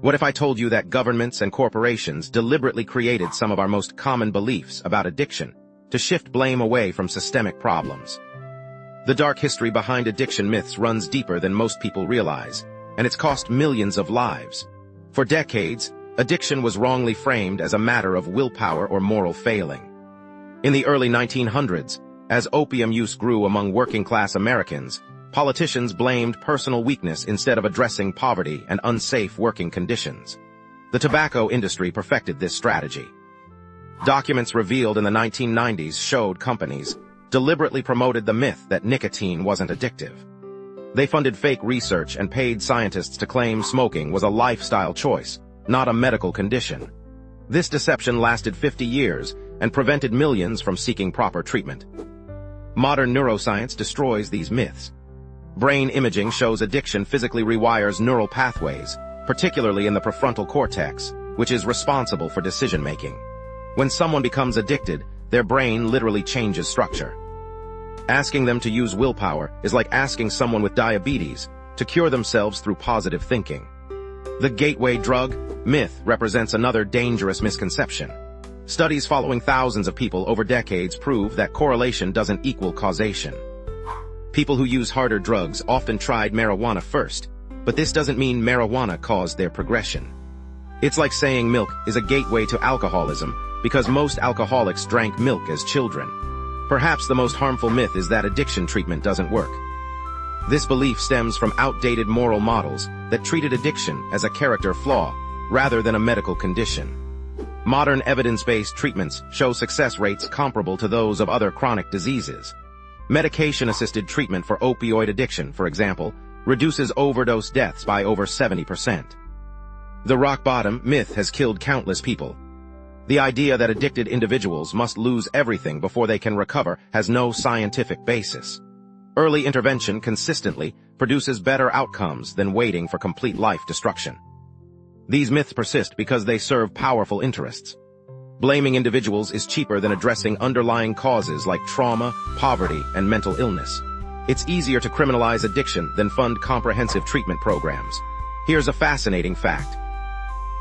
What if I told you that governments and corporations deliberately created some of our most common beliefs about addiction to shift blame away from systemic problems? The dark history behind addiction myths runs deeper than most people realize, and it's cost millions of lives. For decades, addiction was wrongly framed as a matter of willpower or moral failing. In the early 1900s, as opium use grew among working-class Americans, politicians blamed personal weakness instead of addressing poverty and unsafe working conditions. The tobacco industry perfected this strategy. Documents revealed in the 1990s showed companies deliberately promoted the myth that nicotine wasn't addictive. They funded fake research and paid scientists to claim smoking was a lifestyle choice, not a medical condition. This deception lasted 50 years and prevented millions from seeking proper treatment. Modern neuroscience destroys these myths. Brain imaging shows addiction physically rewires neural pathways, particularly in the prefrontal cortex, which is responsible for decision-making. When someone becomes addicted, their brain literally changes structure. Asking them to use willpower is like asking someone with diabetes to cure themselves through positive thinking. The gateway drug myth represents another dangerous misconception. Studies following thousands of people over decades prove that correlation doesn't equal causation. People who use harder drugs often tried marijuana first, but this doesn't mean marijuana caused their progression. It's like saying milk is a gateway to alcoholism because most alcoholics drank milk as children. Perhaps the most harmful myth is that addiction treatment doesn't work. This belief stems from outdated moral models that treated addiction as a character flaw rather than a medical condition. Modern evidence-based treatments show success rates comparable to those of other chronic diseases. Medication-assisted treatment for opioid addiction, for example, reduces overdose deaths by over 70%. The rock bottom myth has killed countless people. The idea that addicted individuals must lose everything before they can recover has no scientific basis. Early intervention consistently produces better outcomes than waiting for complete life destruction. These myths persist because they serve powerful interests. Blaming individuals is cheaper than addressing underlying causes like trauma, poverty, and mental illness. It's easier to criminalize addiction than fund comprehensive treatment programs. Here's a fascinating fact.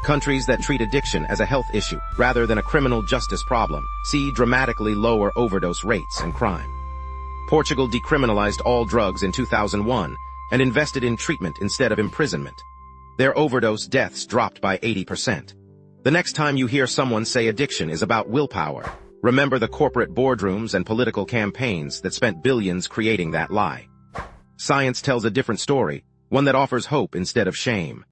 Countries that treat addiction as a health issue rather than a criminal justice problem see dramatically lower overdose rates and crime. Portugal decriminalized all drugs in 2001 and invested in treatment instead of imprisonment. Their overdose deaths dropped by 80%. The next time you hear someone say addiction is about willpower, remember the corporate boardrooms and political campaigns that spent billions creating that lie. Science tells a different story, one that offers hope instead of shame.